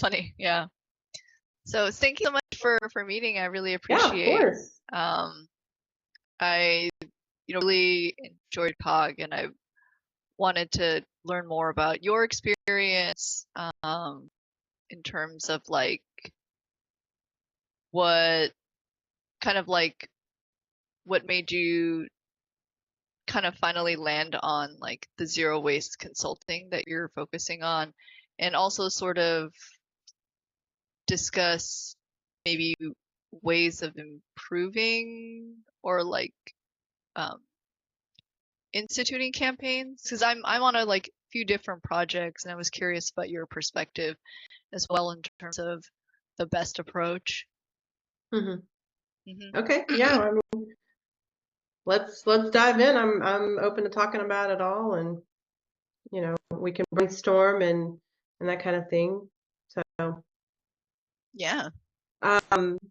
funny. Yeah. So thank you so much for meeting. I really Yeah, of appreciate. course. I really enjoyed POG, and I wanted to learn more about your experience in terms of like what kind of like what made you kind of finally land on like the zero waste consulting that you're focusing on, and also sort of discuss maybe ways of improving or like um, instituting campaigns, because I'm on a like few different projects, and I was curious about your perspective as well in terms of the best approach. Hmm. Hmm. Okay, yeah. I mean, let's dive in. I'm open to talking about it all, and we can brainstorm and that kind of thing. So, Yeah.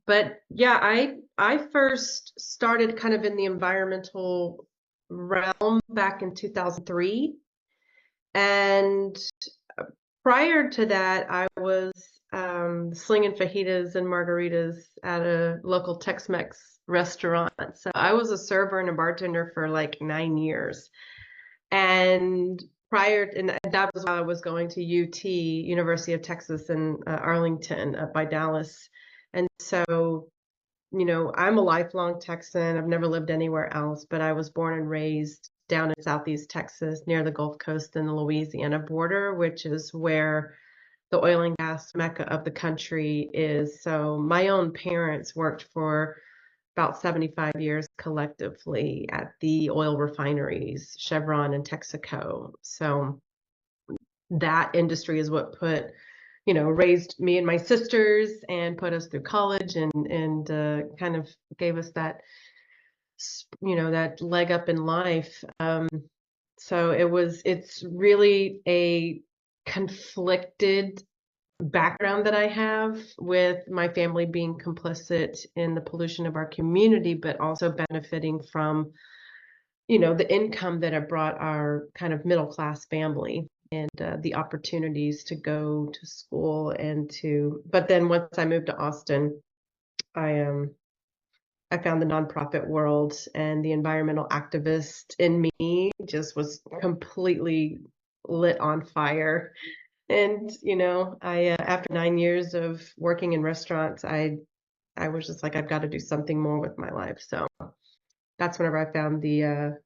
but yeah, I first started kind of in the environmental realm back in 2003, and prior to that, I was slinging fajitas and margaritas at a local Tex-Mex restaurant. So I was a server and a bartender for like 9 years. And and that was while I was going to UT, University of Texas in Arlington, up by Dallas. And so, I'm a lifelong Texan. I've never lived anywhere else, but I was born and raised down in Southeast Texas near the Gulf Coast and the Louisiana border, which is where the oil and gas mecca of the country is. So my own parents worked for about 75 years collectively at the oil refineries, Chevron and Texaco. So that industry is what raised me and my sisters and put us through college and kind of gave us that leg up in life. So it's really a conflicted background that I have, with my family being complicit in the pollution of our community, but also benefiting from, the income that it brought our kind of middle class family, and the opportunities to go to school but then once I moved to Austin, I found the nonprofit world, and the environmental activist in me just was completely lit on fire. And I after 9 years of working in restaurants, I was just like, I've got to do something more with my life. So that's whenever I found a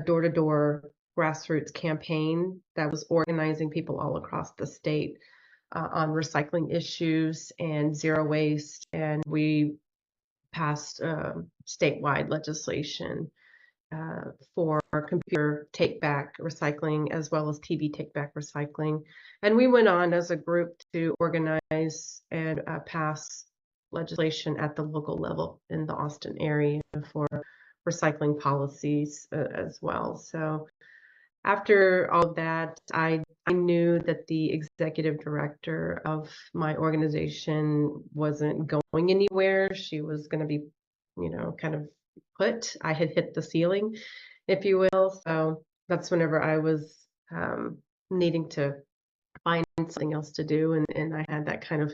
door-to-door grassroots campaign that was organizing people all across the state on recycling issues and zero waste. And we passed statewide legislation for computer take back recycling, as well as TV take back recycling. And we went on as a group to organize and pass legislation at the local level in the Austin area for recycling policies as well. So after all of that, I knew that the executive director of my organization wasn't going anywhere. She was going to be, kind of put. I had hit the ceiling, if you will. So that's whenever I was needing to find something else to do. And I had that kind of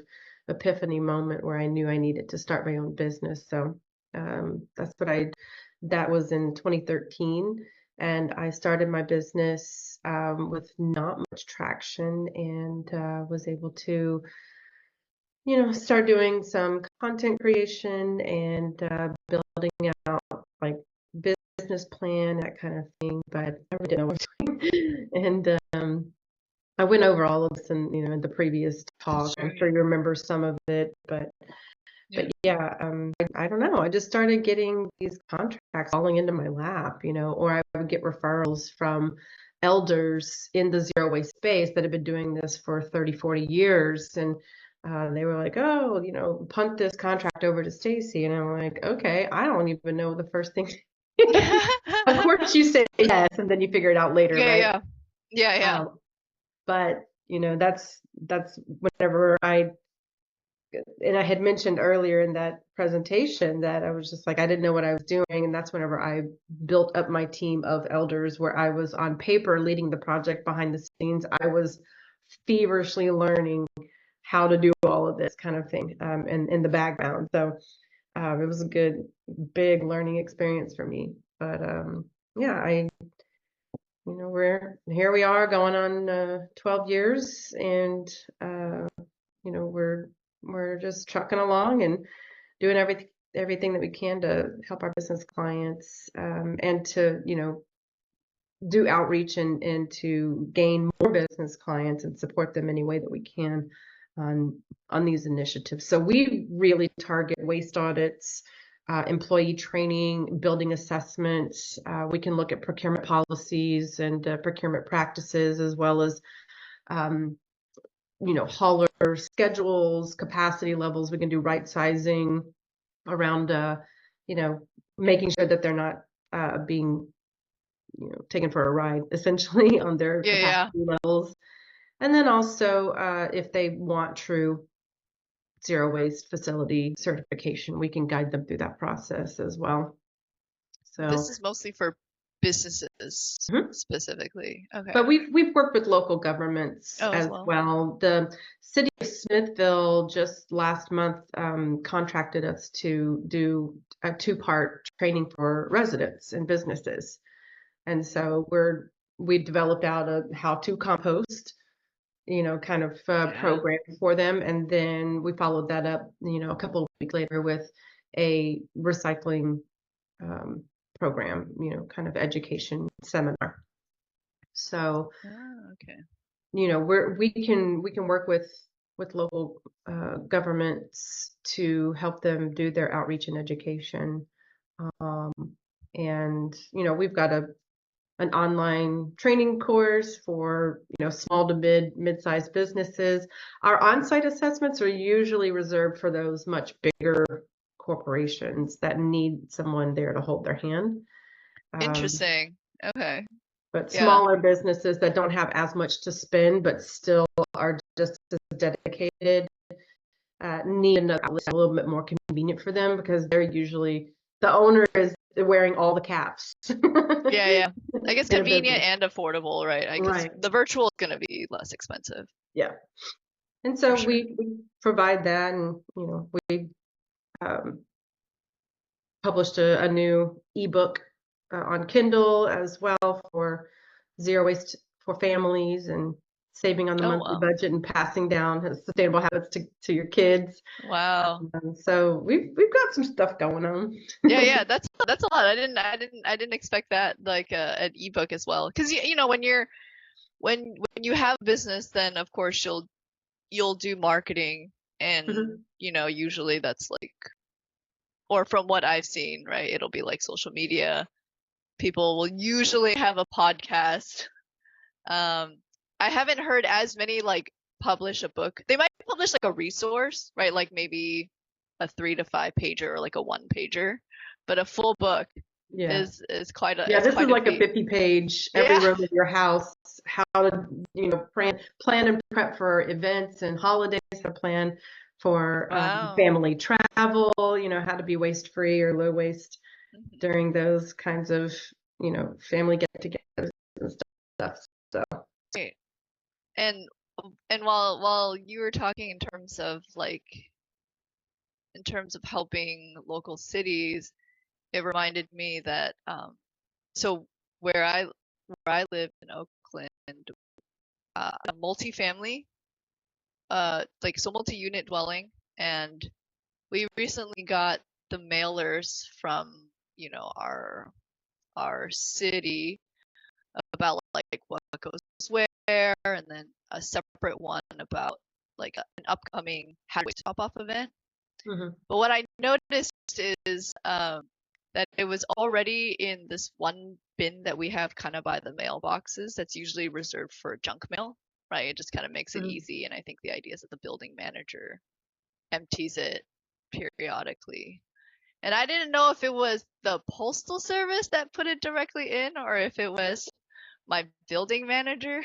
epiphany moment where I knew I needed to start my own business. So that was in 2013. And I started my business with not much traction, and was able to, start doing some content creation and building out like business plan, that kind of thing. But I really didn't know what I was doing. And I went over all of this in the previous talk. Sure. I'm sure you remember some of it, but yeah, I don't know. I just started getting these contracts falling into my lap, or I would get referrals from elders in the zero waste space that have been doing this for 30, 40 years. And they were like, oh, punt this contract over to Stacy. And I'm like, okay, I don't even know the first thing. Of course you say yes, and then you figure it out later, Yeah, right? yeah. Yeah, yeah. But that's whenever and I had mentioned earlier in that presentation that I was just like, I didn't know what I was doing. And that's whenever I built up my team of elders, where I was on paper leading the project behind the scenes. I was feverishly learning how to do all of this kind of thing, in the background. So it was a good, big learning experience for me. But yeah, we're here. We are going on 12 years, and we're just trucking along and doing everything that we can to help our business clients, and to do outreach and to gain more business clients and support them any way that we can on these initiatives. So we really target waste audits, employee training, building assessments. We can look at procurement policies and procurement practices, as well as um, hauler schedules, capacity levels. We can do right sizing around you know making sure that they're not being taken for a ride, essentially, on their Yeah, yeah. capacity levels. And then also, if they want true zero waste facility certification, we can guide them through that process as well. This So, is mostly for businesses mhm. specifically. But Okay. we've worked with local governments Oh, as as well. well. The city of Smithville just last month contracted us to do a two-part training for residents and businesses. And so we developed out a how to compost, kind of Yeah. program for them. And then we followed that up, a couple of weeks later with a recycling um, program, kind of education seminar. So, Ah, okay. we can work with local governments to help them do their outreach and education. Um, and we've got an online training course for small to mid-sized businesses. Our on-site assessments are usually reserved for those much bigger corporations that need someone there to hold their hand. Um, Interesting. Okay. but Yeah. smaller businesses that don't have as much to spend but still are just as dedicated need another outlet a little bit more convenient for them, because they're usually the owner is wearing all the caps Yeah, yeah. I guess in a convenient business. and affordable, right? Because Right. the virtual is going to be less expensive Yeah. And for so sure. we provide that, and we um, published a new ebook on Kindle as well for zero waste for families, and saving on the Oh, monthly wow. budget and passing down sustainable habits to your kids. Wow. So we've got some stuff going on. Yeah, yeah. That's a lot. I didn't expect that like an ebook as well. Because when when you have a business, then of course you'll do marketing, and Mhm. usually that's like, or from what I've seen, right? It'll be like social media. People will usually have a podcast. I haven't heard as many like publish a book. They might publish like a resource, right? Like maybe a 3 to 5 pager or like a 1 pager, but a full book Yeah. is quite a Yeah, is this is quite a like a feat. 50-page, every Yeah. room of your house, how to, plan and prep for events and holidays, how to plan for Wow. family travel, how to be waste free or low waste Mhm. during those kinds of, family get-togethers and stuff. So, Great. And while you were talking in terms of like in terms of helping local cities, it reminded me that so where I live in Oakland, a multifamily, like so multi-unit dwelling, and we recently got the mailers from our city about like what goes where, and then a separate one about like an upcoming hazard waste drop-off event. mhm, But what I noticed is that it was already in this one bin that we have kind of by the mailboxes that's usually reserved for junk mail, right? It just kind of makes it mhm. easy. And I think the idea is that the building manager empties it periodically. And I didn't know if it was the postal service that put it directly in, or if it was my building manager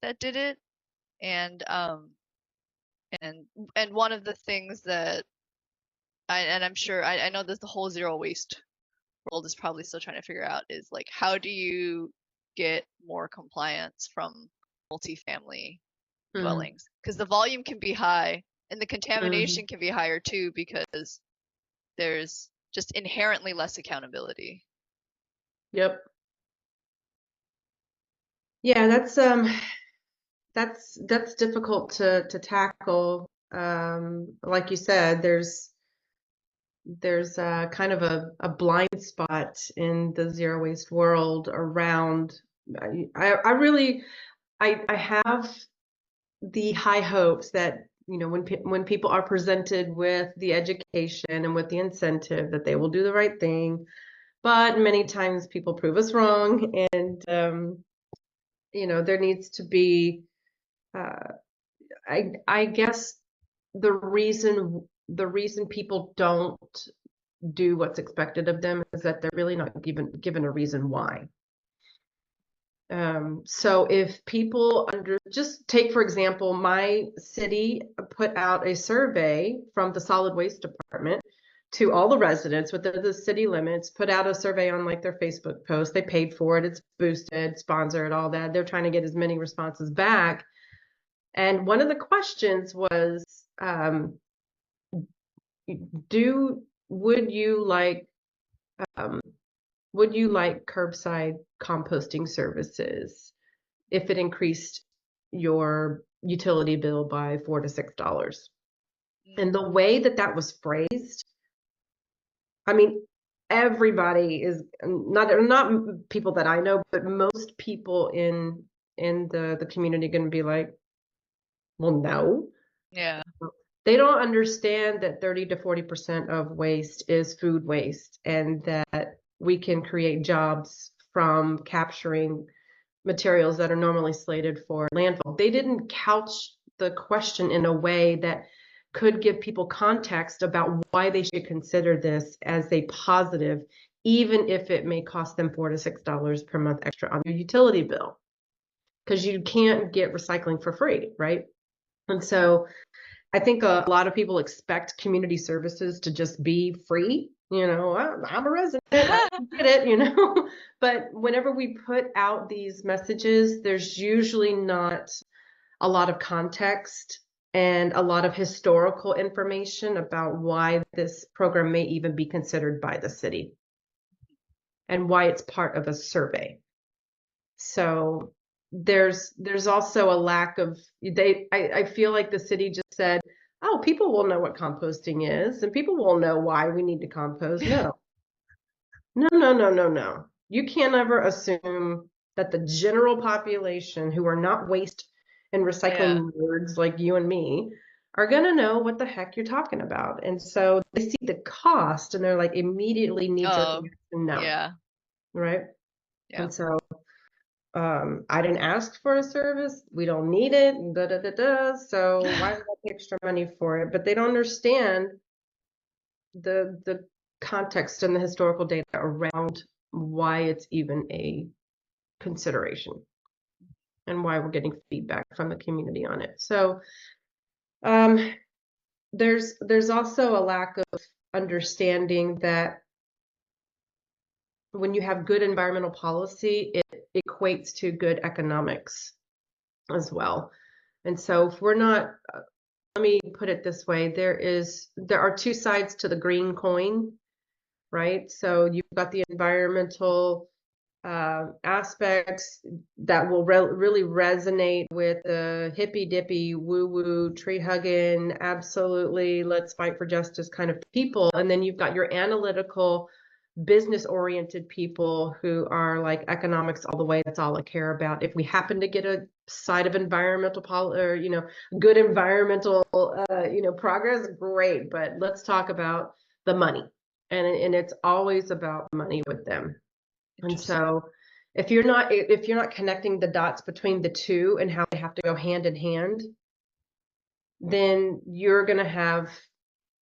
that did it. And and and one of the things that I'm sure I know that the whole zero waste world is probably still trying to figure out is like, how do you get more compliance from multifamily Mm, dwellings because the volume can be high and the mhm. contamination can be higher too because there's just inherently less accountability. Yep. Yeah, that's difficult to tackle. Like you said, there's kind of a blind spot in the zero waste world around. I really I have the high hopes that when people are presented with the education and with the incentive that they will do the right thing, but many times people prove us wrong, and there needs to be. Uh, I guess the reason people don't do what's expected of them is that they're really not given a reason why. So if people just take, for example, my city put out a survey from the solid waste department to all the residents within the city limits, put out a survey on like their Facebook post. They paid for it. It's boosted, sponsored, all that. They're trying to get as many responses back. And one of the questions was, do would you like um, would you like curbside composting services if it increased your utility bill by $4 to $6? And Mm, the way that that was phrased, I mean, everybody is not people that I know, but most people in the community going to be like, well, no. yeah. They don't understand that 30 to 40% of waste is food waste and that we can create jobs from capturing materials that are normally slated for landfill. They didn't couch the question in a way that could give people context about why they should consider this as a positive, even if it may cost them $4 to $6 per month extra on their utility bill. Because you can't get recycling for free, right? And so I think a lot of people expect community services to just be free. I'm a resident, I get it. But whenever we put out these messages, there's usually not a lot of context and a lot of historical information about why this program may even be considered by the city and why it's part of a survey. So there's also a lack of I feel like the city just said, oh, people will know what composting is and people will know why we need to compost. No, no, no, no, no, no. You can't ever assume that the general population who are not waste and Yeah. recycling nerds like you and me are gonna know what the heck you're talking about. And so they see the cost and they're like immediately knee-jerk Oh, reaction, no, yeah. right? Yeah. And so I didn't ask for a service. We don't need it. Da, da, da, da. So why would I pay extra money for it? But they don't understand the context and the historical data around why it's even a consideration and why we're getting feedback from the community on it. So um, there's also a lack of understanding that when you have good environmental policy, it equates to good economics as well. And so if we're not, let me put it this way, there are two sides to the green coin, right? So you've got the environmental aspects that will really resonate with the hippy dippy woo woo tree hugging, absolutely let's fight for justice kind of people. And then you've got your analytical business oriented people who are like economics all the way. That's all I care about. If we happen to get a side of environmental or good environmental progress, great, but let's talk about the money. And it's always about money with them. And Interesting. so if you're not connecting the dots between the two and how they have to go hand in hand, then you're going to have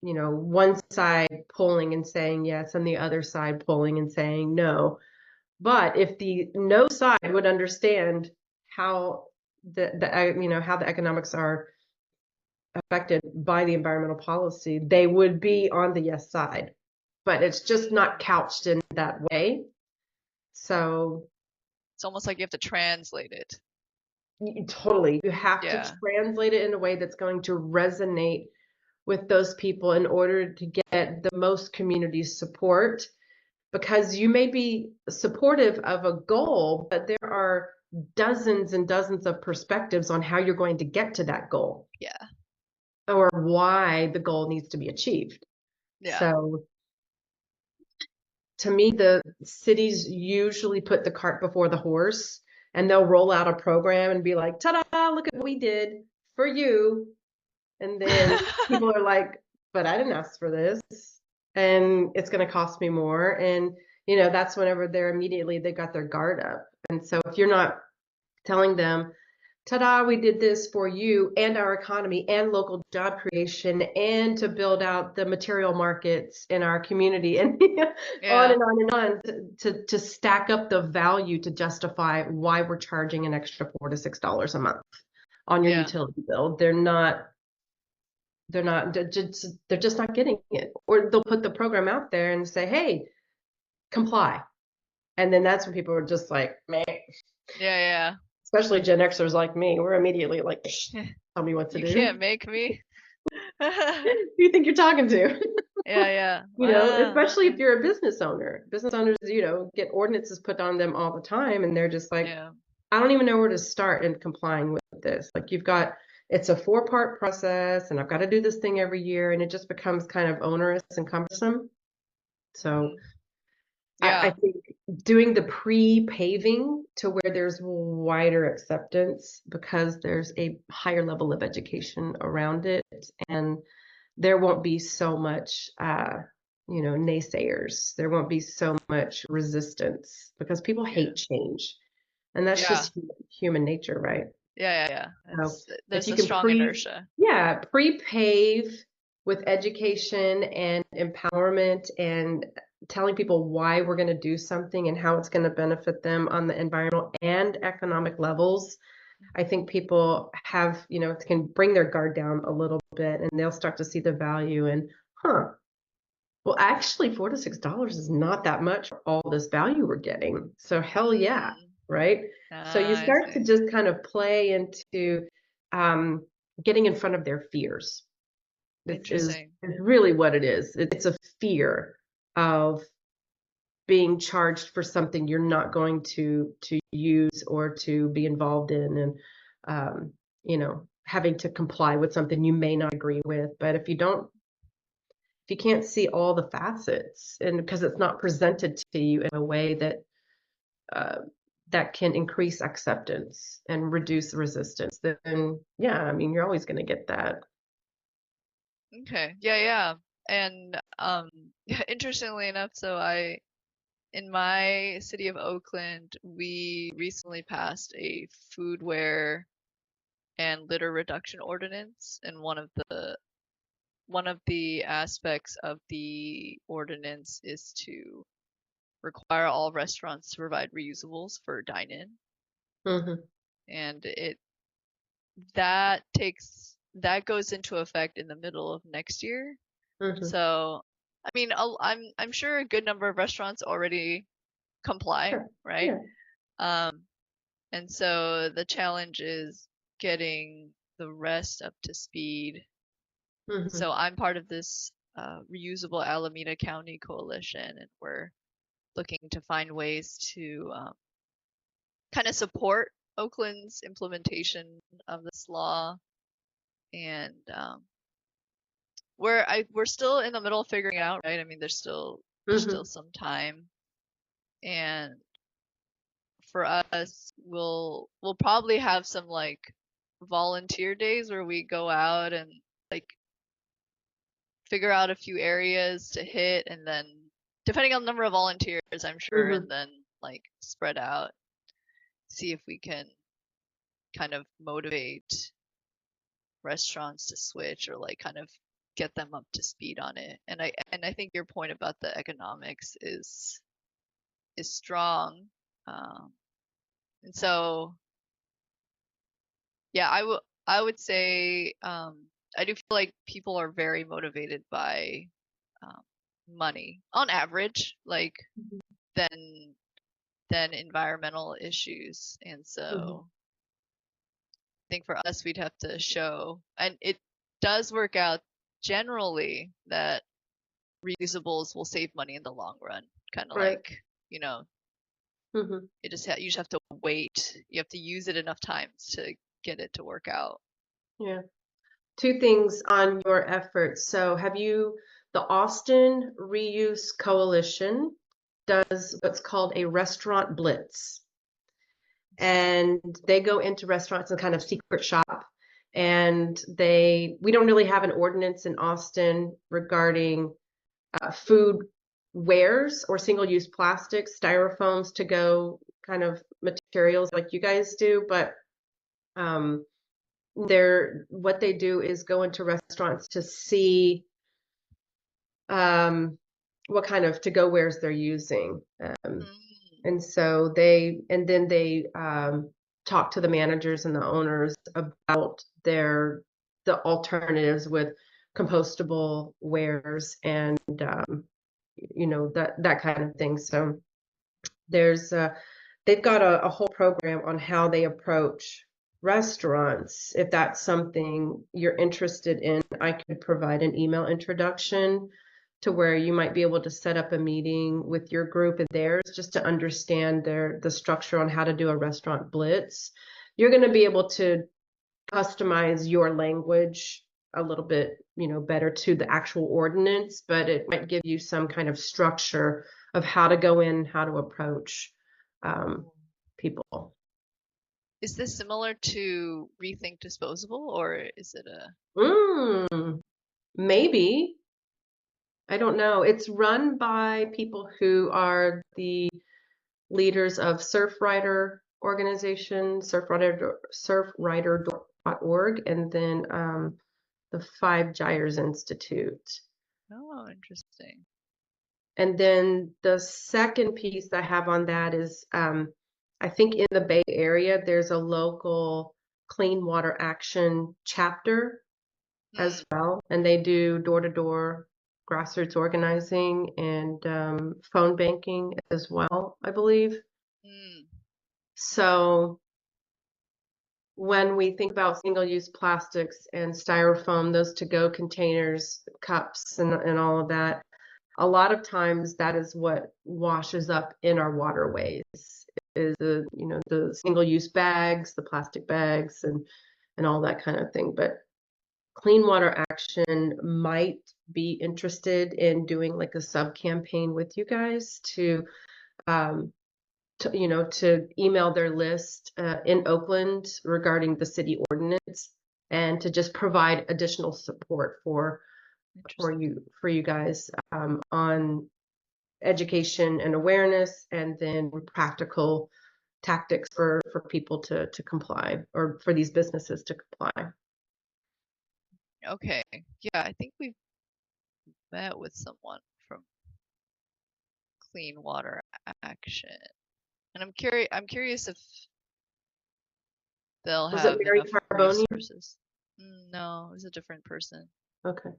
one side pulling and saying yes and the other side pulling and saying no. But if the no side would understand how how the economics are affected by the environmental policy, they would be on the yes side. But it's just not couched in that way. So It's almost like you have to translate it. Totally. You have to Yeah. translate it in a way that's going to resonate with those people in order to get the most community support, because you may be supportive of a goal, but there are dozens and dozens of perspectives on how you're going to get to that goal Yeah. or why the goal needs to be achieved. Yeah. So to me, the cities usually put the cart before the horse, and they'll roll out a program and be like, ta-da, look at what we did for you. And then people are like, but I didn't ask for this. And it's going to cost me more. And, that's whenever they got their guard up. And so if you're not telling them, ta-da, we did this for you and our economy and local job creation and to build out the material markets in our community and on Yeah. and on and on to stack up the value to justify why we're charging an extra $4 to $6 a month on your Yeah. utility bill. They're just not getting it. Or they'll put the program out there and say, hey, comply. And then that's when people are just like, meh. Yeah. Especially Gen Xers like me, we're immediately like, Yeah. tell me what to You do. can't make me. Who do you think you're talking to? Yeah. Wow. Especially if you're a business owner. Business owners, get ordinances put on them all the time, and they're just like, Yeah. I don't even know where to start in complying with this. Like it's a 4-part process, and I've got to do this thing every year, and it just becomes kind of onerous and cumbersome. So Mhm. I Yeah. think doing the pre-paving to where there's wider acceptance because there's a higher level of education around it, and there won't be so much, naysayers. There won't be so much resistance because people Yeah. hate change, and that's Yeah. just human nature, right? Yeah. So It's if there's you a can strong inertia. pre-pave with education and empowerment and telling people why we're going to do something and how it's going to benefit them on the environmental and economic levels, I think people can bring their guard down a little bit and they'll start to see the value and, well, actually, $4 to $6 is not that much for all this value we're getting. So hell yeah, Mm. right? So you Ah, I start to see. just kind of play into um, getting in front of their fears. Is Interesting. really what it is. It's a fear of being charged for something you're not going to use or to be involved in, and having to comply with something you may not agree with. But if you can't see all the facets, and because it's not presented to you in a way uh, that can increase acceptance and reduce resistance, then yeah, I mean, you're always going to get that. Okay. Yeah. And interestingly enough, in my city of Oakland, we recently passed a foodware and litter reduction ordinance, and one of the aspects of the ordinance is to require all restaurants to provide reusables for dine-in, Hmm. and that goes into effect in the middle of next year. Hmm. So, I mean, I'm sure a good number of restaurants already comply, Sure. right? Yeah. Um, and so the challenge is getting the rest up to speed. Hmm. So I'm part of this reusable Alameda County coalition, and we're looking to find ways to kind of support Oakland's implementation of this law. And we're still in the middle of figuring it out, right? I mean, there's still Hmm. some time, and for us, we'll probably have some like volunteer days where we go out and like figure out a few areas to hit, and then depending on the number of volunteers, I'm sure, Hmm. and then like spread out, see if we can kind of motivate restaurants to switch or like kind of get them up to speed on it. And I think your point about the economics is strong. Um, and so yeah, I would say I do feel like people are very motivated by um, money on average, like than than environmental issues. And Hmm. so think for us, we'd have to show, and it does work out generally that reusables will save money in the long run. Kind of Right. like, you know, Hmm. you just have to wait. You have to use it enough times to get it to work out. Yeah. Two things on your efforts. So the Austin Reuse Coalition does what's called a restaurant blitz. And they go into restaurants and kind of secret shop. And we don't really have an ordinance in Austin regarding food wares or single-use plastics, styrofoams, to go kind of materials like you guys do, but um, what they do is go into restaurants to see what kind of to-go wares they're using. Mm, And so then they talk to the managers and the owners about the alternatives with compostable wares and that kind of thing. So there's they've got a whole program on how they approach restaurants. If that's something you're interested in, I could provide an email introduction to where you might be able to set up a meeting with your group and theirs just to understand the structure on how to do a restaurant blitz. You're going to be able to customize your language a little bit, better to the actual ordinance, but it might give you some kind of structure of how to go in, how to approach um, people. is this similar to Rethink Disposable, or is it a? Maybe. I don't know. It's run by people who are the leaders of Surfrider organization, surfrider.org, and then the Five Gyres Institute. Oh, interesting. And then the second piece I have on that is I think in the Bay Area, there's a local Clean Water Action chapter Mm, as well. And they do door-to-door grassroots organizing and phone banking as well, I believe. mm, So when we think about single-use plastics and styrofoam, those to-go containers, cups, and all of that, a lot of times that is what washes up in our waterways is the single-use bags, the plastic bags, and all that kind of thing. But Clean Water Action might be interested in doing like a sub campaign with you guys um, to email their list in Oakland regarding the city ordinance and to just provide additional support for interesting. you guys on education and awareness, and then practical tactics for people to comply, or for these businesses to comply. Okay. Yeah, I think we've met with someone from Clean Water Action. And I'm curious if they'll Was it have Mary enough Carboni? resources. No, it was a different person. Okay.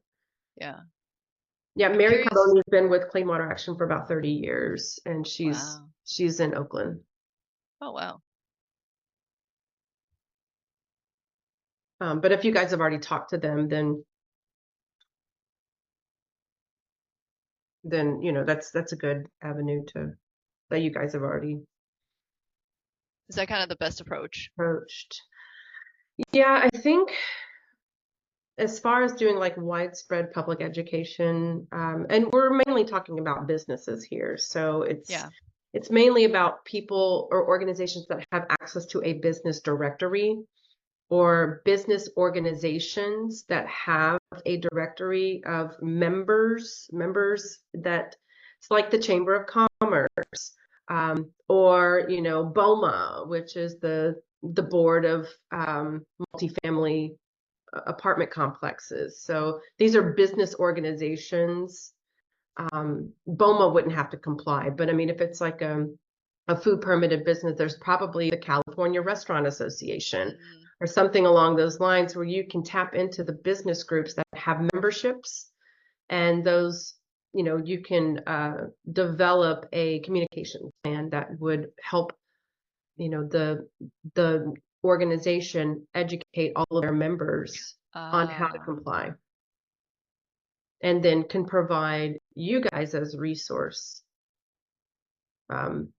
Yeah. Yeah, I'm Mary curious. Carboni's been with Clean Water Action for about 30 years, and she's Wow. she's in Oakland. Oh, wow. But if you guys have already talked to them, then that's a good avenue to that you guys have already Is that kind of the best approach? approached. Yeah, I think as far as doing like widespread public education, and we're mainly talking about businesses here, so it's Yeah. it's mainly about people or organizations that have access to a business directory, or business organizations that have a directory of members that it's like the Chamber of Commerce, or BOMA, which is the board of multifamily apartment complexes. So these are business organizations. BOMA wouldn't have to comply, but I mean, if it's like a food permitted business, there's probably the California Restaurant Association Mm, or something along those lines, where you can tap into the business groups that have memberships, and those, you can develop a communication plan that would help, the organization educate all of their members on how to Ah, comply, and then can provide you guys as a resource um,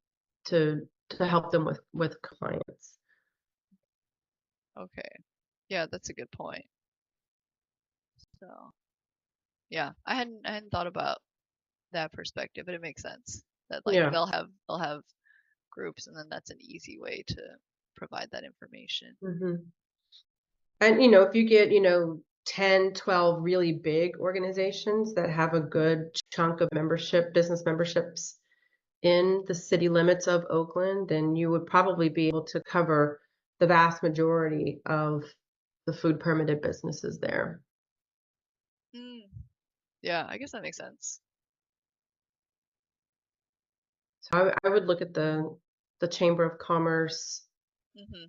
to help them with compliance. okay. Yeah, that's a good point. So, yeah, I hadn't thought about that perspective, but it makes sense that like Yeah. they'll have groups, and then that's an easy way to provide that information. Hmm. And if you get 10, 12 really big organizations that have a good chunk of business memberships in the city limits of Oakland, then you would probably be able to cover the vast majority of the food permitted businesses there. Mm, yeah, I guess that makes sense. So I would look at the Chamber of Commerce. Hmm.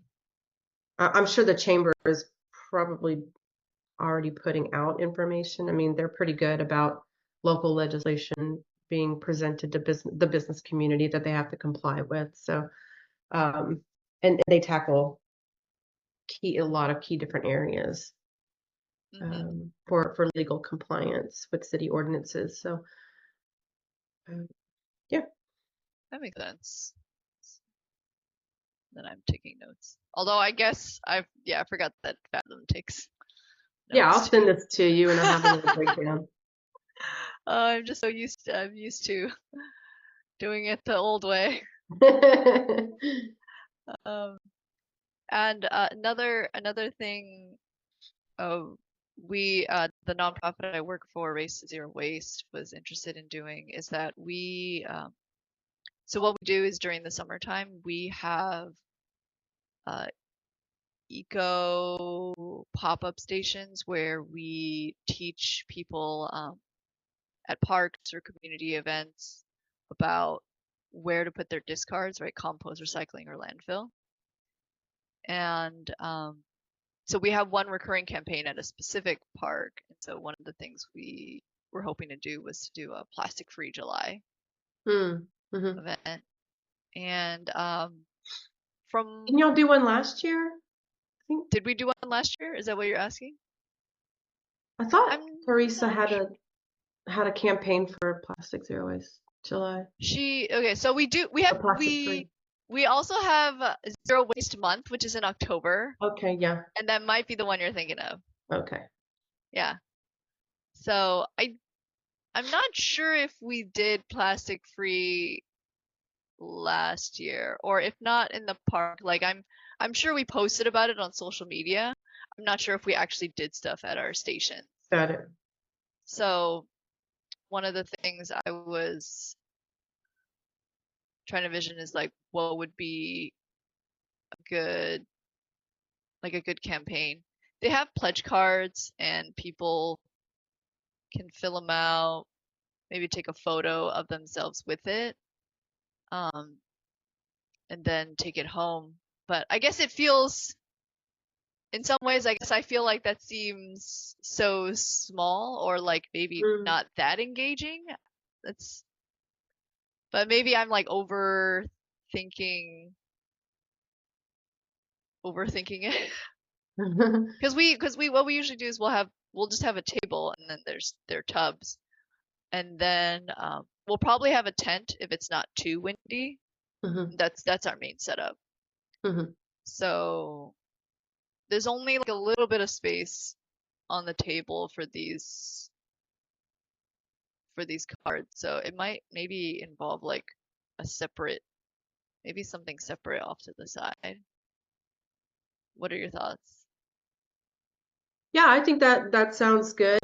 I'm sure the chamber is probably already putting out information. I mean, they're pretty good about local legislation being presented to the business community that they have to comply with. So, and they tackle a lot of key different areas Hmm. for legal compliance with city ordinances. So, yeah, That makes sense. Then I'm taking notes. Although I guess I forgot that Fathom takes yeah, I'll notes send too. this to you, and I'll have a little breakdown. I'm just so I'm used to doing it the old way. Um, and another thing, oh, the nonprofit I work for, Race to Zero Waste, was interested in doing is that so what we do is during the summertime we have uh, eco pop-up stations where we teach people at parks or community events about where to put their discards, right? Compost, recycling, or landfill. And so we have one recurring campaign at a specific park. And so one of the things we were hoping to do was to do a plastic-free July Mm, mhm. event. And Didn't from y'all do one last year? I think did we do one last year? Is that what you're asking? I thought I'm Teresa not had sure. a campaign for Plastic Zero Waste July Okay, so or plastic free. we also have Zero Waste Month, which is in October, Okay, yeah. and that might be the one you're thinking of. Okay. Yeah. So I'm not sure if we did plastic free last year, or if not in the park. Like I'm sure we posted about it on social media. I'm not sure if we actually did stuff at our station. Got it. So one of the things I was trying to vision is like what would be a good a good campaign. They have pledge cards and people can fill them out, maybe take a photo of themselves with it, um, and then take it home. But I guess it feels, in some ways, I guess I feel like that seems so small or like maybe Mm. not that engaging. That's, but maybe I'm like overthinking it. Because we what we usually do is we'll just have a table and then there are tubs, and then we'll probably have a tent if it's not too windy. Mhm, That's our main setup. mhm, So there's only like a little bit of space on the table for these cards. So it might maybe involve like a separate, maybe something separate off to the side. What are your thoughts? yeah, I think that sounds good.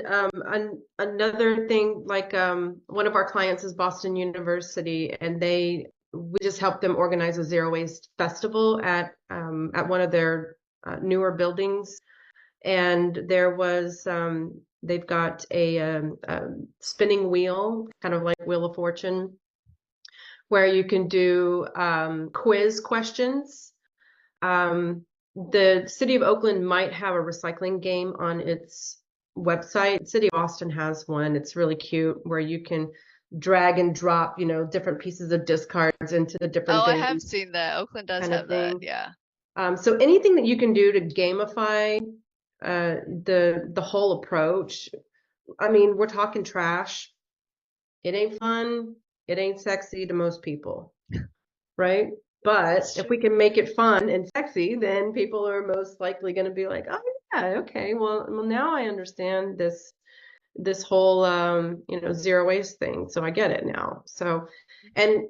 Another thing, like one of our clients is Boston University, and we just helped them organize a zero waste festival at one of their newer buildings, and they've got a spinning wheel, kind of like Wheel of Fortune, where you can do quiz questions. The city of Oakland might have a recycling game on its website. City of Austin has one. It's really cute where you can drag and drop, different pieces of discards into the Oh, different I have bins seen that. Oakland does kind of have that. thing. Yeah. So anything that you can do to gamify the whole approach. I mean, we're talking trash. It ain't fun. It ain't sexy to most people, right? But That's if we true. can make it fun and sexy, then people are most likely going to be like, oh yeah, okay, well now I understand this whole zero waste thing, so I get it now. So, and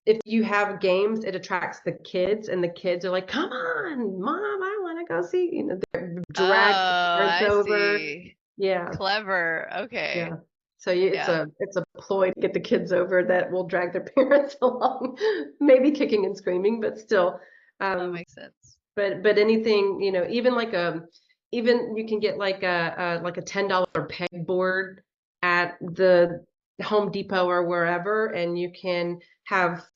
if you have games, it attracts the kids, and the kids are like, come on mom, I want to go see, they're Oh, drag the parents I over. see. Yeah. Clever. Yeah. Okay. So Yeah, it's a ploy to get the kids over that will drag their parents along, maybe kicking and screaming, but still. that Um, makes sense. but anything, even even you can get like a $10 pegboard at the Home Depot or wherever, and you can have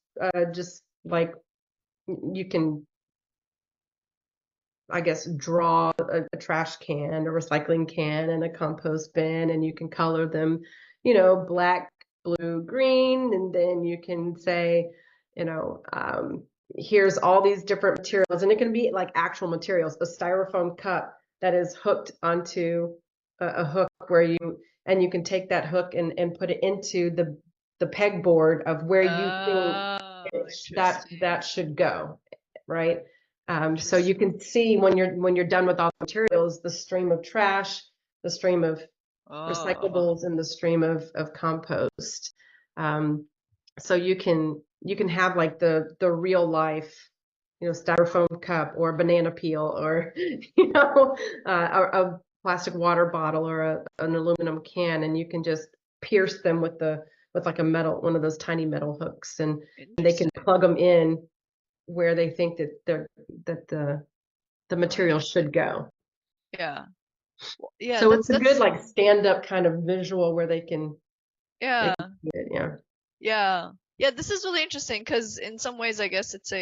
just like you can, I guess, draw a trash can, a recycling can, and a compost bin, and you can color them, black, blue, green, and then you can say, you know, um, here's all these different materials, and it can be like actual materials, a styrofoam cup that is hooked onto a hook and you can take that hook and put it into the pegboard of where you think Oh, that interesting. should go, right? So you Interesting. can see when you're done with all the materials, the stream of trash, the stream of Oh, recyclables, and the stream of compost. Um, so you can have like the real life, styrofoam cup or banana peel or a plastic water bottle or an aluminum can, and you can just pierce them with like a metal, one of those tiny metal hooks, and they can interesting. plug them in where they think that the Oh, material interesting. should go. Yeah. Well, yeah, So it's a good that's like stand up kind of visual where they yeah. can see it. Yeah. Yeah. Yeah, this is really interesting because in some ways I guess it's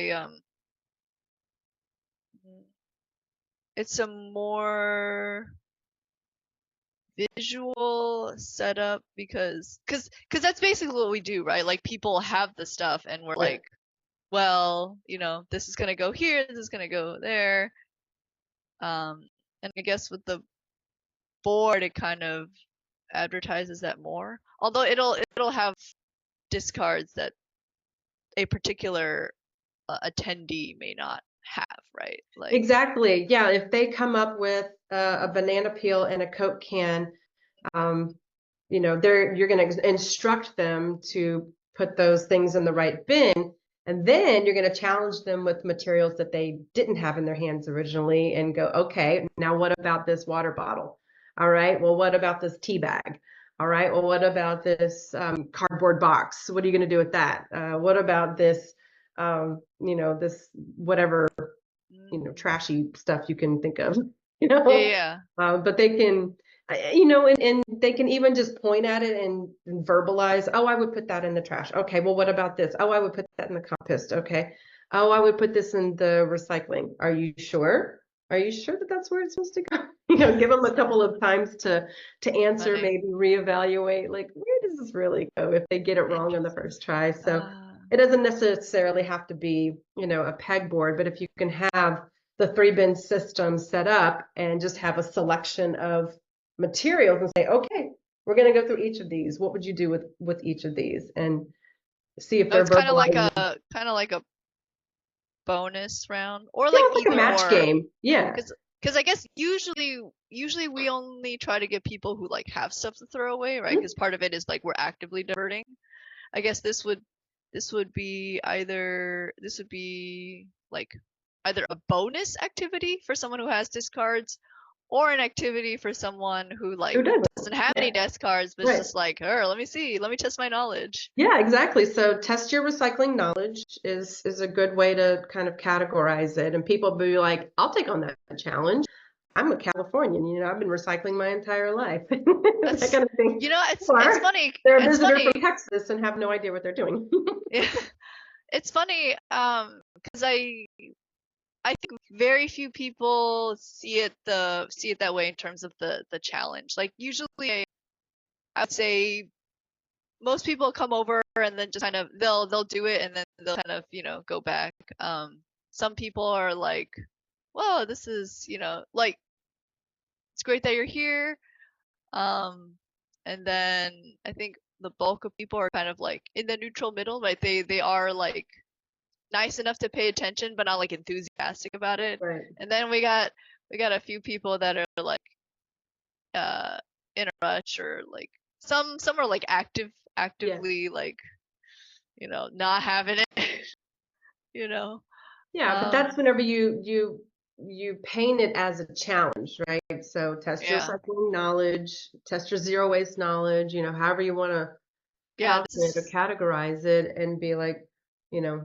a more visual setup because that's basically what we do, right? Like people have the stuff and we're Yeah. like, well, this is gonna go here, this is gonna go there. And I guess with the board it kind of advertises that more. Although it'll have discards that a particular attendee may not have, right? Like, Exactly. Yeah. If they come up with a banana peel and a Coke can, um, you're going to instruct them to put those things in the right bin, and then you're going to challenge them with materials that they didn't have in their hands originally, and go, okay, now what about this water bottle? All right, well, what about this tea bag? All right, well, what about this cardboard box? What are you going to do with that? What about this, this whatever, mm, trashy stuff you can think of, yeah, yeah, but they can, and they can even just point at it and verbalize, oh, I would put that in the trash. Okay, well, what about this? Oh, I would put that in the compost. Okay. Oh, I would put this in the recycling. Are you sure? Are you sure that that's where it's supposed to go? Give them a couple of times to answer, funny. maybe reevaluate, like, where does this really go if they get it wrong on the Interesting. first try? So Ah, it doesn't necessarily have to be, a pegboard, but if you can have the three bin system set up and just have a selection of materials and say, okay, we're going to go through each of these. What would you do with each of these? And see if oh, they're it's kind of like verbalizing. a bonus round, or Yeah, like it's like a either match or, game. Yeah. because I guess usually we only try to get people who like have stuff to throw away, right? Because part of it is like we're actively diverting. I guess this would be like either a bonus activity for someone who has discards, or an activity for someone who Who like doesn't? doesn't have any Yeah. discards but is Right. just like, oh, let me test my knowledge. Yeah, exactly. So test your recycling knowledge is a good way to kind of categorize it. And people be like, I'll take on that challenge. I'm a Californian, I've been recycling my entire life. That That's kind of thing. it's Or funny. they're a It's visitor from funny. Texas and have no idea what they're doing. Yeah, it's funny because I think very few people see it that way in terms of the challenge. Like usually I would say most people come over and then just kind of they'll do it and then they'll kind of go back. some people are like, "Whoa, this is, like it's great that you're here." Um, and then I think the bulk of people are kind of like in the neutral middle, right? They are like nice enough to pay attention, but not like enthusiastic about it. Right. And then we got a few people that are like uh in a rush, or like some are like Yeah. actively like, not having it, you know. Yeah, but that's Um, whenever you paint it as a challenge, right? So test your yeah. recycling knowledge, test your zero waste knowledge, however you want to Yeah, couch this it or is categorize it and be like, you know,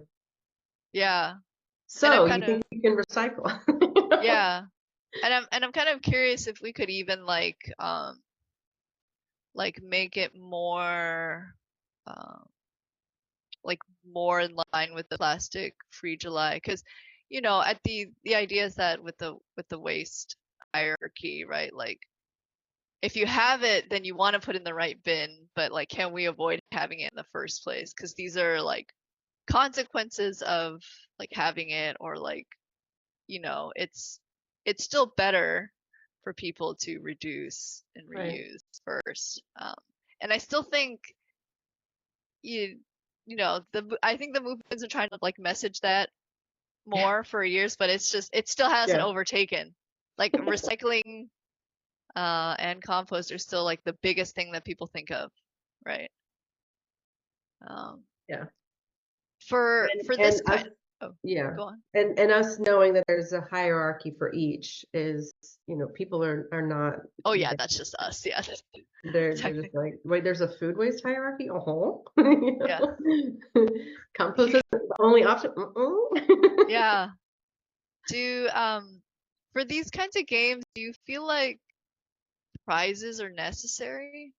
yeah. And I'm so you kind think of you can recycle? yeah. And I'm kind of curious if we could even like make it more um like more in line with the plastic free July, because at the idea is that with the waste hierarchy, right? Like if you have it, then you want to put in the right bin, but like can we avoid having it in the first place? Because these are like consequences of like having it, or like it's still better for people to reduce and Right. reuse first. And I still think you I think the movements are trying to like message that Yeah. more for years, but it still hasn't Yeah. overtaken. Like recycling and compost are still like the biggest thing that people think of, right? Um, Yeah. for And this us, kind. Oh, yeah. go on. And us knowing that there's a hierarchy for each is, people are not, Oh yeah, that's just us. Yeah, they're just technically. like, wait, there's a food waste hierarchy? Oh, Yeah. compost is the only option. Yeah. Do for these kinds of games, do you feel like prizes are necessary?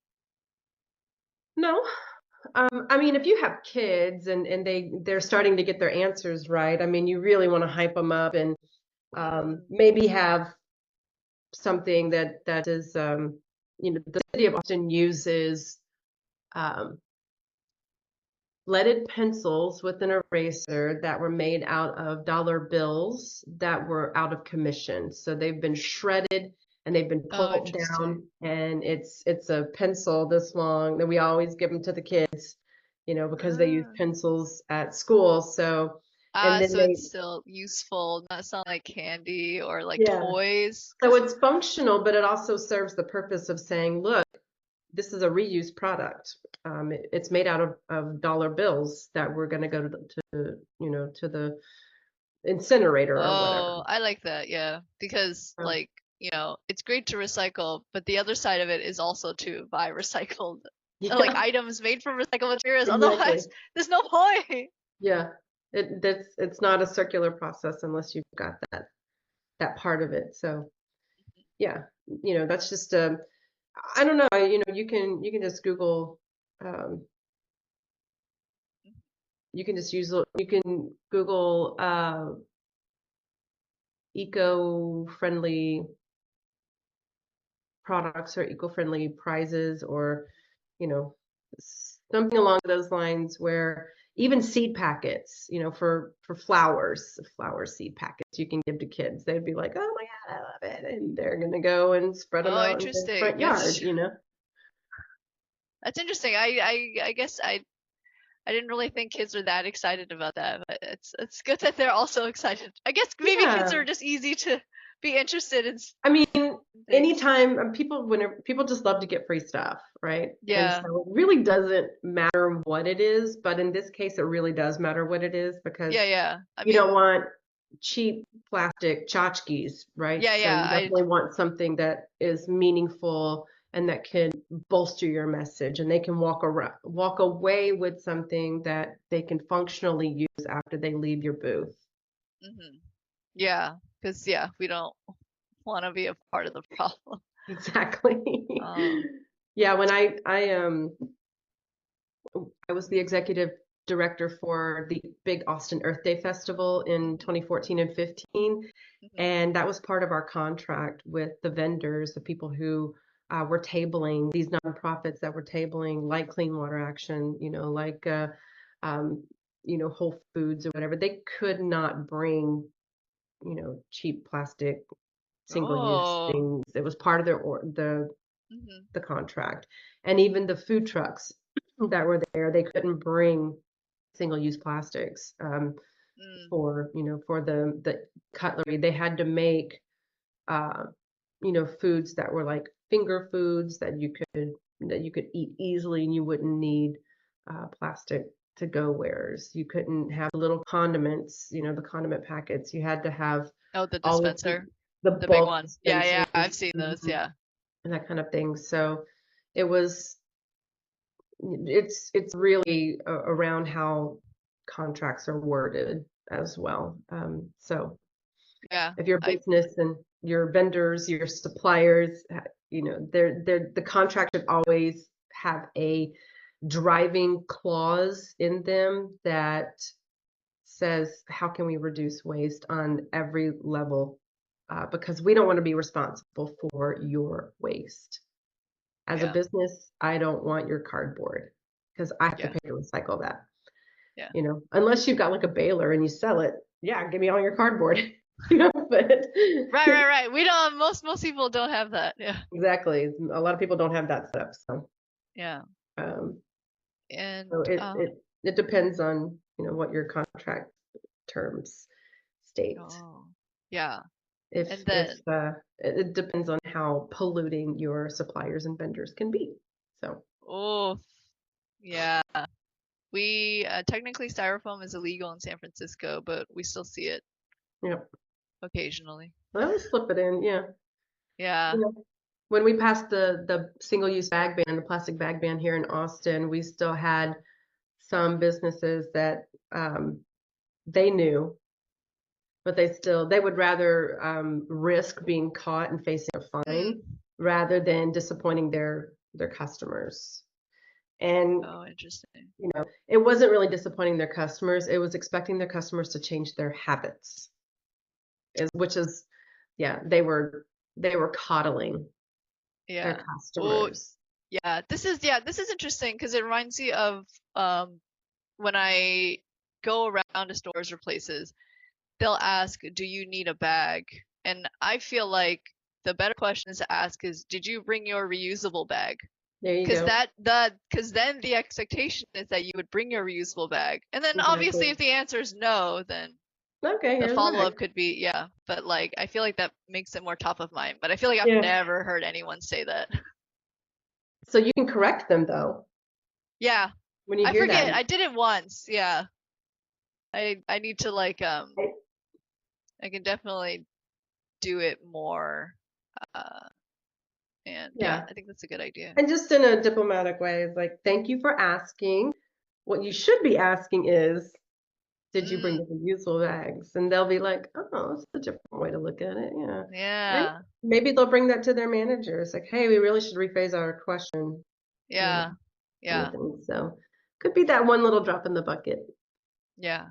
No. I mean, if you have kids and they're starting to get their answers right, I mean, you really want to hype them up and Mm. maybe have something that is, the city of Austin uses um, leaded pencils with an eraser that were made out of dollar bills that were out of commission. So they've been shredded and they've been Oh, pulled interesting. down, and it's a pencil this long that we always give them to the kids, because they use Ah. pencils at school. So, and then So they, it's still useful, not like candy or like yeah. toys, So 'cause it's functional, but it also serves the purpose of saying, look, this is a reused product. It's made out of dollar bills that we're going to go to the incinerator or whatever. oh, I like that, yeah. Because So, like, it's great to recycle, but the other side of it is also to buy recycled like yeah, items made from recycled materials. exactly. Otherwise, there's no point. Yeah, it's not a circular process unless you've got that part of it. So yeah, that's just I don't know. You can just Google. Um, you can just use you can Google eco-friendly products or eco-friendly prizes, or you know something along those lines, where even seed packets, for flower seed packets you can give to kids. They'd be like, oh my god, I love it, and they're gonna go and spread them Oh, out in their interesting. front yard. That's interesting. I guess I didn't really think kids were that excited about that, but it's good that they're also excited. I guess maybe kids Yeah, are just easy to be interested in I mean, things. anytime whenever people just love to get free stuff, right? And Yeah. so it really doesn't matter what it is, but in this case, it really does matter what it is, Yeah, because yeah. I you don't mean, want cheap plastic tchotchkes, right? yeah, So yeah. you definitely want something that is meaningful and that can bolster your message, and they can walk away with something that they can functionally use after they leave your booth. Mhm. Yeah, because yeah, we don't want to be a part of the problem. Exactly. Um, Yeah, when I was the executive director for the big Austin Earth Day Festival in mhm, 2014 and 15. mhm. And that was part of our contract with the vendors, the people who were tabling, these nonprofits that were tabling, like Clean Water Action, like Whole Foods or whatever, they could not bring, cheap plastic single-use Oh. things. It was part of Hmm. the contract. And even the food trucks that were there, they couldn't bring single-use plastics Mm. for the cutlery. They had to make uh, foods that were like finger foods that you could eat easily and you wouldn't need plastic to go wares. You couldn't have little condiments, the condiment packets. You had to have Oh, the all of dispenser, the the big bulk one. Yeah, dispensers, yeah, I've seen those. mhm, Yeah. and that kind of thing. So it was it's really around how contracts are worded as well. So Yeah. if your I business and your vendors, your suppliers, the contract should always have a driving clause in them that says, how can we reduce waste on every level? Because we don't want to be responsible for your waste. As a Yeah. business, I don't want your cardboard because I have to Yeah. pay to recycle that. Yeah. Unless you've got like a baler and you sell it, yeah, give me all your cardboard. But Right, right, right. We don't most people don't have that. Yeah. exactly, a lot of people don't have that set up. So, Yeah. um, And so it depends on what your contract terms state. oh. Yeah. If And if then it depends on how polluting your suppliers and vendors can be. So, oh, yeah. We technically styrofoam is illegal in San Francisco, but we still see it yeah, occasionally. I always slip it in. Yeah, Yeah. when we passed the single-use bag ban, the plastic bag ban here in Austin, we still had some businesses that they knew, but they would rather risk being caught and facing a fine Mm. rather than disappointing their customers. And Oh, interesting. it wasn't really disappointing their customers; it was expecting their customers to change their habits, which is, yeah, they were coddling their Yeah. Oh, customers. this is interesting because it reminds me of when I go around to stores or places, they'll ask, "Do you need a bag?" And I feel like the better question to ask is, "Did you bring your reusable bag?" There you Because go. then the expectation is that you would bring your reusable bag. And then obviously Exactly. if the answer is no, then Okay, the here's the bag. follow-up could be yeah. But like I feel like that makes it more top of mind. But I feel like I've Yeah. never heard anyone say that. So you can correct them though Yeah. when you I hear that. forget. I did it once. Yeah. I need to like I can definitely do it more. Uh and yeah, Yeah. I think that's a good idea. And just in a diplomatic way, it's like, thank you for asking. What you should be asking is, did you bring Mm, the reusable bags? And they'll be like, oh, that's a different way to look at it. Yeah. And yeah. maybe they'll bring that to their managers, like, hey, we really should rephrase our question, you know, Yeah. kind of Yeah. thing. So could be that one little drop in the bucket. Yeah.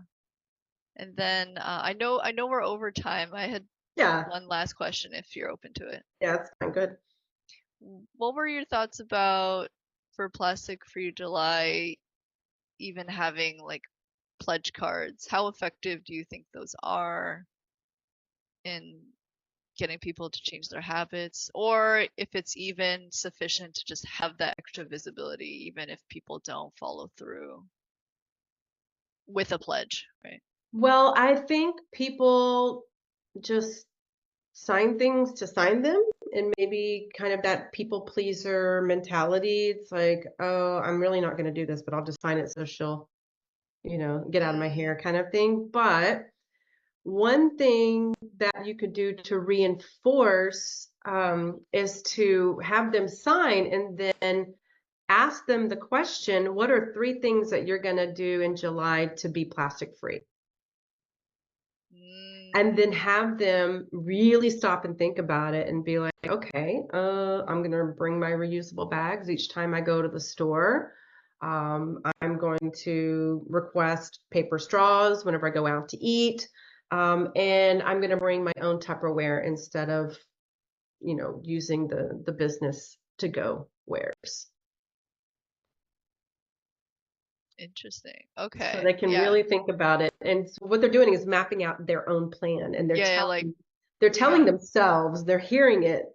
And then I know we're over time. I had Yeah. one last question if you're open to it. Yeah, that's fine. Good. What were your thoughts about for Plastic Free July even having like pledge cards? How effective do you think those are in getting people to change their habits? Or if it's even sufficient to just have that extra visibility, even if people don't follow through with a pledge, right? Well, I think people just sign things to sign them, and maybe kind of that people pleaser mentality. It's like, oh, I'm really not going to do this, but I'll just sign it so she'll, get out of my Mm, hair kind of thing. But one thing that you could do to reinforce is to have them sign and then ask them the question, what are 3 things that you're going to do in July to be plastic free? And mm, then have them really stop and think about it and be like, okay, I'm gonna bring my reusable bags each time I go to the store. I'm going to request paper straws whenever I go out to eat. And I'm gonna bring my own Tupperware instead of, using the business to go wares. Interesting. So Okay. they can Yeah. really think about it. And so what they're doing is mapping out their own plan, and Yeah, yeah, like they're telling yeah. themselves, they're hearing it.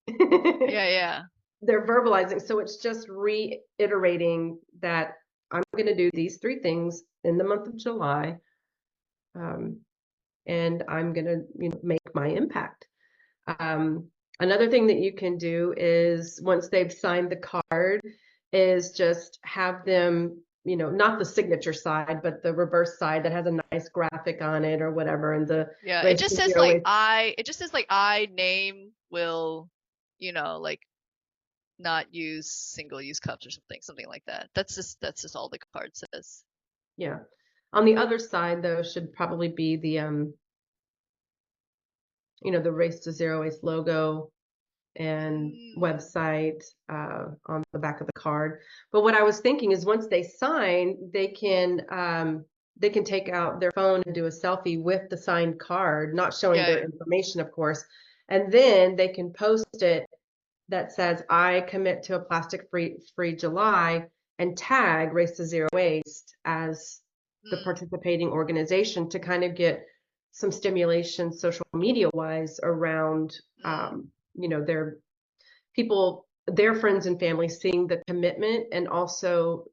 Yeah, yeah. They're verbalizing. So it's just reiterating that I'm going to do these three things in the month of July, um, and I'm going to, make my impact. Um, Another thing that you can do is once they've signed the card, is just have them, not the signature side, but the reverse side that has a nice graphic on it or whatever, and the Yeah, race to zero waste. it just says like I name will, like not use single use cups or something like that. That's just all the card says. Yeah. On the other side, though, should probably be the race to zero waste logo and Mm, website on the back of the card. But what I was thinking is once they sign, they can take out their phone and do a selfie with the signed card, not showing yeah, their yeah. information, of course, and then they can post it that says I commit to a plastic free July and tag Race to Zero Waste as the Mm, participating organization to kind of get some stimulation social media wise around mm. their people, their friends and family seeing the commitment, and also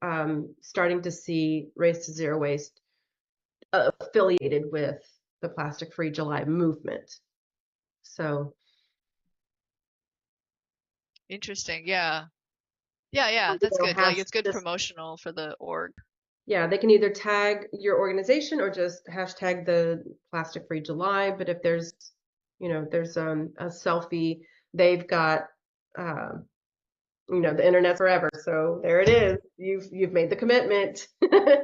starting to see Race to Zero Waste affiliated with the Plastic Free July movement. So, Interesting. Yeah. Yeah, yeah. That's good. Like hash it's good just promotional for the org. yeah, they can either tag your organization or just hashtag the Plastic Free July. But if there's a selfie, they've got uh, the internet forever. So there it is. You've made the commitment.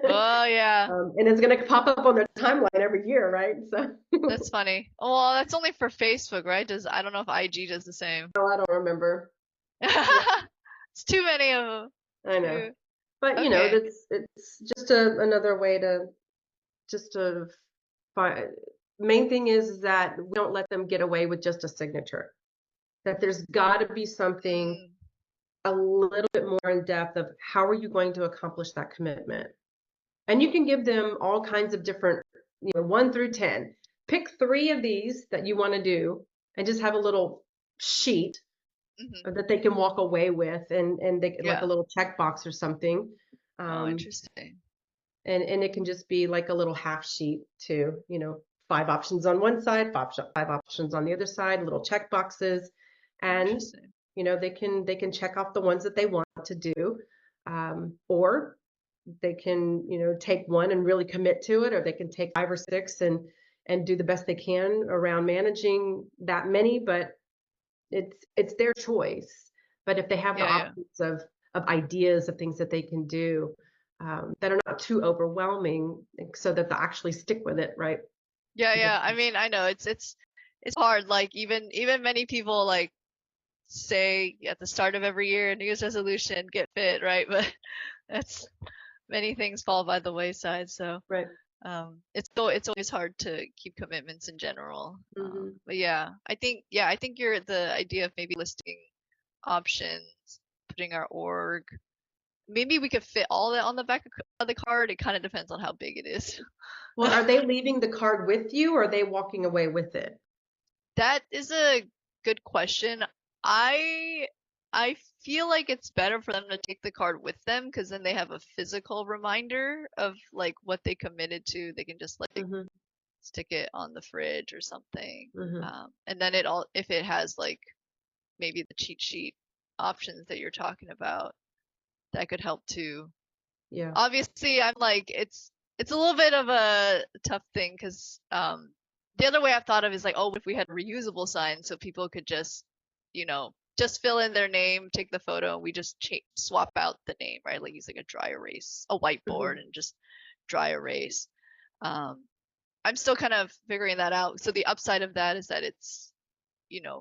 Oh, yeah. And it's gonna pop up on their timeline every year, right? So That's funny. Oh, well, that's only for Facebook, right? I don't know if IG does the same. no, I don't remember. It's too many of them. I know. Too. But Okay. it's just another way to just to find. Main thing is that we don't let them get away with just a signature. That there's got to be something Mm, a little bit more in depth of how are you going to accomplish that commitment. And you can give them all kinds of different, 1 through 10. Pick three of these that you want to do, and just have a little sheet hmm. that they can walk away with, and they like a Yeah. little checkbox or something. Oh, Um, interesting. and it can just be like a little half sheet too, 5 options on one side, five options on the other side, little check boxes. And Interesting. they can check off the ones that they want to do, or they can take one and really commit to it, or they can take 5 or 6 and do the best they can around managing that many. But it's their choice. But if they have the Yeah, yeah. options of ideas of things that they can do, that are not too overwhelming, so that they'll actually stick with it, right? Yeah, yeah. I mean, I know it's hard. Like even many people like say at the start of every year, New Year's resolution, get fit, right? But that's many things fall by the wayside. So Right. it's always hard to keep commitments in general. Hmm. But I think you're the idea of maybe listing options, putting our org. Maybe we could fit all that on the back of the card. It kind of depends on how big it is. Well, are they leaving the card with you, or are they walking away with it? That is a good question. I I feel like it's better for them to take the card with them because then they have a physical reminder of like what they committed to. They can just like Hmm. stick it on the fridge or something. Hmm. And then if it has like maybe the cheat sheet options that you're talking about, that could help too. Yeah. Obviously, I'm like it's a little bit of a tough thing because the other way I've thought of is like, oh, if we had reusable signs so people could just fill in their name, take the photo, and we just swap out the name, right? Like use like a dry erase, a whiteboard, Hmm. and just dry erase. Um, I'm still kind of figuring that out. So the upside of that is that it's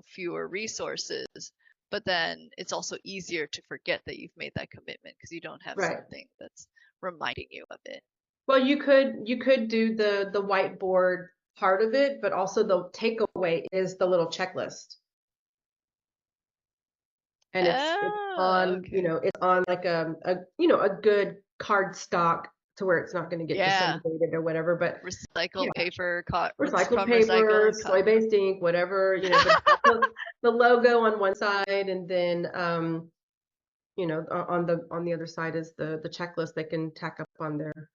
fewer resources, but then it's also easier to forget that you've made that commitment because you don't have Right. something that's reminding you of it. Well, you could do the whiteboard part of it, but also the takeaway is the little checklist. And it's Oh, on, okay. it's on like a good card stock to where it's not going to get Yeah. disintegrated or whatever. But yeah, Recycled paper, recycled from recycled paper, cotton. soy-based ink, whatever, but the logo on one side, and then on the other side is the checklist they can tack up on their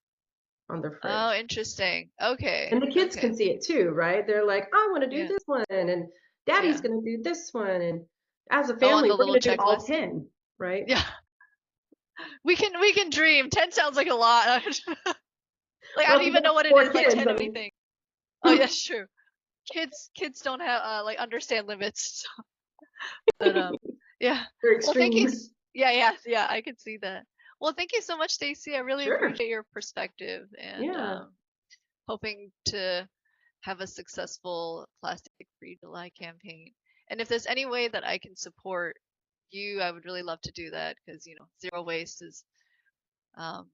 Oh, fridge. interesting. And Okay. the kids Okay. can see it too, right? They're like, I want to do Yeah. this one, and Daddy's Yeah. going to do this one, and as a Oh, on family, the we're little going to do all checklist. 10, right? Yeah. We can dream. 10 sounds like a lot. Like I Well, don't if you even know got what it four is, like kids, 10 I of mean, anything. Oh, yeah, true. Kids don't have like understand limits. But yeah. they're Well, thank you. extreme. Yeah, yeah, yeah, I could see that. Well, thank you so much, Stacy. I really Sure. appreciate your perspective and Yeah. hoping to have a successful plastic-free July campaign. And if there's any way that I can support you, I would really love to do that because, zero waste is um,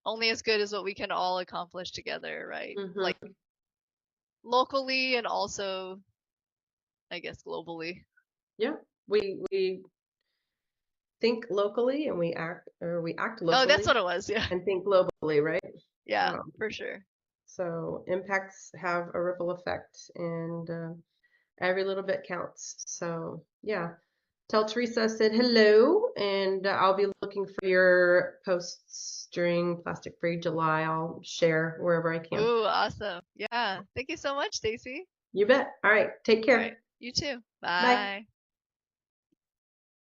only as good as what we can all accomplish together, right? Like Hmm. locally and also, I guess, globally. Yeah. We think locally and we act Oh, that's locally what it was. Yeah. and think globally, right? Yeah, Um, for sure. so impacts have a ripple effect, and every little bit counts. So yeah, tell Teresa I said hello, and I'll be looking for your posts during Plastic Free July. I'll share wherever I can. Ooh, awesome. Yeah. Thank you so much, Stacy. You bet. All right. Take All right. care. You too. Bye. Bye.